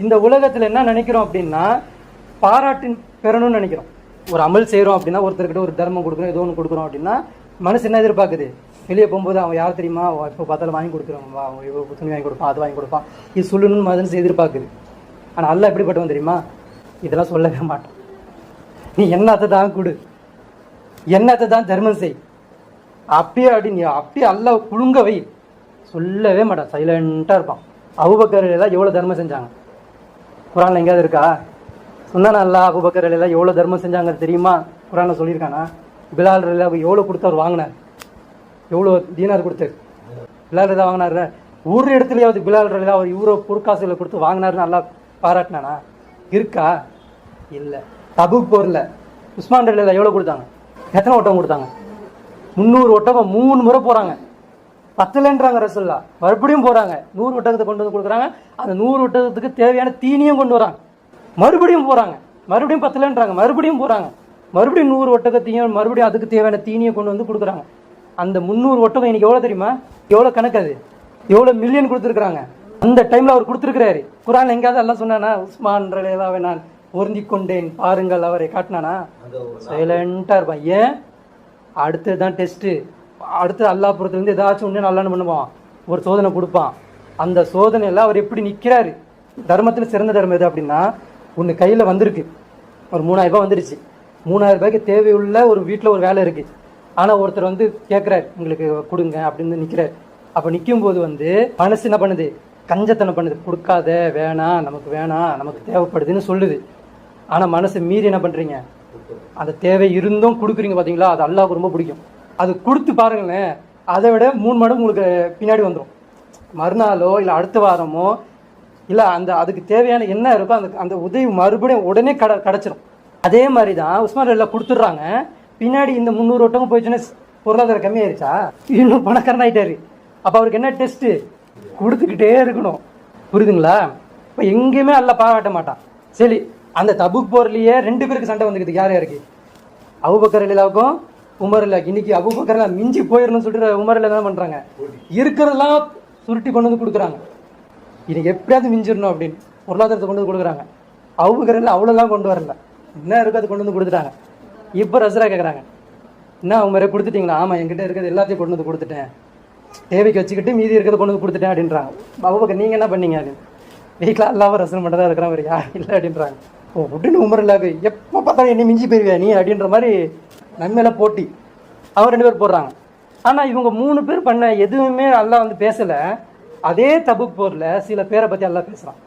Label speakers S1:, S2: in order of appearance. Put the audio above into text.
S1: இந்த உலகத்தில் என்ன நினைக்கிறோம் அப்படின்னா பாராட்டின் பெறணும்னு நினைக்கிறோம். ஒரு அமல் செய்கிறோம் அப்படின்னா, ஒருத்தர்கிட்ட ஒரு தர்மம் கொடுக்குறோம், ஏதோ ஒன்று கொடுக்குறோம் அப்படின்னா மனசு என்ன எதிர்பார்க்குது? வெளியே போகும்போது அவன் யார் தெரியுமா, இப்போ பார்த்தாலும் வாங்கி கொடுக்குறவன், அவன் இவ்வளோ துணி வாங்கி கொடுப்பான், அது வாங்கி கொடுப்பான், இது சொல்லணும்னு மனசு எதிர்பார்க்குது. ஆனால் அல்லாஹ் எப்படிப்பட்டவன் தெரியுமா? இதெல்லாம் சொல்லவே மாட்டான். நீ என்னத்தை தான் கொடு, என்னத்தை தான் தர்மம் செய், அப்படியே அப்படியே அல்லாஹ் குழுங்க வை, சொல்லவே மாட்டான். சைலண்ட்டாக இருப்பான். அபூபக்கர் எல்லாம் எவ்வளோ தர்மம் செஞ்சாங்க? குரானில் எங்கேயாவது இருக்கா? சொன்னானா அல்லாஹ் அபூபக்கர் எல்லாம் எவ்வளோ தர்மம் செஞ்சாங்க தெரியுமா? குரானில் சொல்லியிருக்கானா? பிலால் எல்லாம் எவ்வளோ கொடுத்து அவர் வாங்கினார்? எவ்வளோ தீனார் கொடுத்தாரு? பிலால் எல்லாம் வாங்கினார். ஒரு இடத்துலையாவது பிலால் எல்லாம் அவர் இவ்வளோ பொற்காசுகளை கொடுத்து வாங்கினாருன்னு நல்லா பாராட்டினானா? இருக்கா? இல்லை. தபுக் போரில் உஸ்மான் எல்லாம் எவ்வளோ கொடுத்தாங்க? எத்தனை ஒட்டகம் கொடுத்தாங்க? 300 ஒட்டகம் 3 முறை போகிறாங்க. பத்தலைன்றாங்க ரசூல்லா. மறுபடியும் போகிறாங்க, 100 ஒட்டகத்தை கொண்டு வந்து கொடுக்குறாங்க. அந்த 100 ஒட்டகத்துக்கு தேவையான தீனியும் கொண்டு வராங்க. மறுபடியும் போகிறாங்க, மறுபடியும் பத்தலைன்றாங்க, மறுபடியும் போகிறாங்க, மறுபடியும் 100 ஒட்டகத்தையும் மறுபடியும் அதுக்கு தேவையான தீனியை கொண்டு வந்து கொடுக்குறாங்க. அந்த 300 ஒட்டகம் இன்னைக்கு எவ்வளோ தெரியுமா? எவ்வளோ கணக்கு? அது எவ்வளோ மில்லியன் கொடுத்துருக்குறாங்க. அந்த டைமில் அவர் கொடுத்துருக்கிறாரு. குரான் எங்கேயாவது எல்லாம் சொன்னானா? உஸ்மான் ரலியல்லாஹு நான் ஒருந்தி கொண்டேன் பாருங்கள் அவரை காட்டினானா? சைலண்டாக இருப்பான். ஏன்? அடுத்தது தான் டெஸ்ட்டு. அடுத்து அல்லாஹ் புறத்துலேருந்து ஏதாச்சும் ஒன்று நல்லா பண்ணுவான், ஒரு சோதனை கொடுப்பான். அந்த சோதனையில் அவர் எப்படி நிற்கிறாரு? தர்மத்தில் சிறந்த தர்மம் எது அப்படின்னா, ஒன்று கையில் வந்திருக்கு, ஒரு 3000 ரூபாய் வந்துருச்சு. 3000 ரூபாய்க்கு தேவையுள்ள ஒரு வீட்டில் ஒரு வேலை இருக்குது. ஆனால் ஒருத்தர் வந்து கேட்குறாரு, உங்களுக்கு கொடுங்க அப்படின்னு நிற்கிறார். அப்போ நிற்கும்போது வந்து மனசு என்ன பண்ணுது? கஞ்சத்தனம் பண்ணுது. கொடுக்காத, வேணாம், நமக்கு வேணாம், நமக்கு தேவைப்படுதுன்னு சொல்லுது. ஆனால் மனசு மீறி என்ன பண்ணுறீங்க? அந்த தேவை இருந்தும் கொடுக்குறீங்க பார்த்தீங்களா? அது அல்லாஹ்வுக்கு ரொம்ப பிடிக்கும். அது கொடுத்து பாருங்களேன், அதை விட 3 மடங்கு உங்களுக்கு பின்னாடி வந்துடும். மறுநாளோ இல்லை அடுத்த வாரமோ இல்லை அந்த அதுக்கு தேவையான என்ன இருக்கோ அந்த அந்த உதவி மறுபடியும் உடனே கிடச்சிரும். அதே மாதிரி தான் உஸ்மான் எல்லாம் கொடுத்துட்றாங்க. பின்னாடி இந்த 300 ஒட்டகம் போயிடுச்சுன்னா பொருளாதாரம் கம்மியாயிருச்சா? இன்னும் பணக்காரன் ஆகிட்டாரு. அப்போ அவருக்கு என்ன டெஸ்ட்டு? கொடுத்துக்கிட்டே இருக்கணும். புரியுதுங்களா? இப்போ எங்கேயுமே அல்ல பாராட்ட மாட்டான். சரி, அந்த தபுக் போர்லேயே 2 பேருக்கு சண்டை வந்துக்குது. யார் யாருக்கு? அபூபக்கர் ரலியல்லாஹுக்கும் உமர் ரலியல்லாஹு. இன்னைக்கு அபூபக்கர்லாம் மிஞ்சி போயிடணும்னு சொல்லிட்டு உமர் ரலியல்லாஹு என்ன பண்ணுறாங்க? இருக்கிறதெல்லாம் சுருட்டி கொண்டு வந்து கொடுக்குறாங்க. இன்னைக்கு எப்படியாவது மிஞ்சிடணும் அப்படின்னு பொருளாதாரத்தை கொண்டு வந்து கொடுக்குறாங்க. அபூபக்கர் அவ்வளோலாம் கொண்டு வரல, என்ன இருக்கோ அதை கொண்டு வந்து கொடுத்துட்டாங்க. இப்போ ரசரா கேட்குறாங்க, என்ன உமரே கொடுத்துட்டீங்களா? ஆமாம், என்கிட்ட இருக்கிறது எல்லாத்தையும் கொண்டு வந்து கொடுத்துட்டேன், தேவைக்கு வச்சுக்கிட்டு மீதி இருக்கிறத கொண்டு வந்து கொடுத்துட்டேன் அப்படின்றாங்க. அபூபக்கர் நீங்கள் என்ன பண்ணீங்க அப்படின்னு. வீட்டில் அல்லாஹ் ரசூல் மட்டும் தான் இருக்கிறான், ஒரு யார் இல்லை அப்படின்றாங்க. ஓ உடனே உமர் இல்லாது எப்போ பார்த்தாலும் என்ன மிஞ்சி போயிருவியா நீ அப்படின்ற மாதிரி நம்மள போட்டி அவங்க 2 பேர் போடுறாங்க. ஆனால் இவங்க 3 பேர் பண்ண எதுவுமே அல்லாஹ் வந்து பேசலை. அதே தபுக் போரில் சில பேரை பற்றி அல்லாஹ் பேசுகிறான்.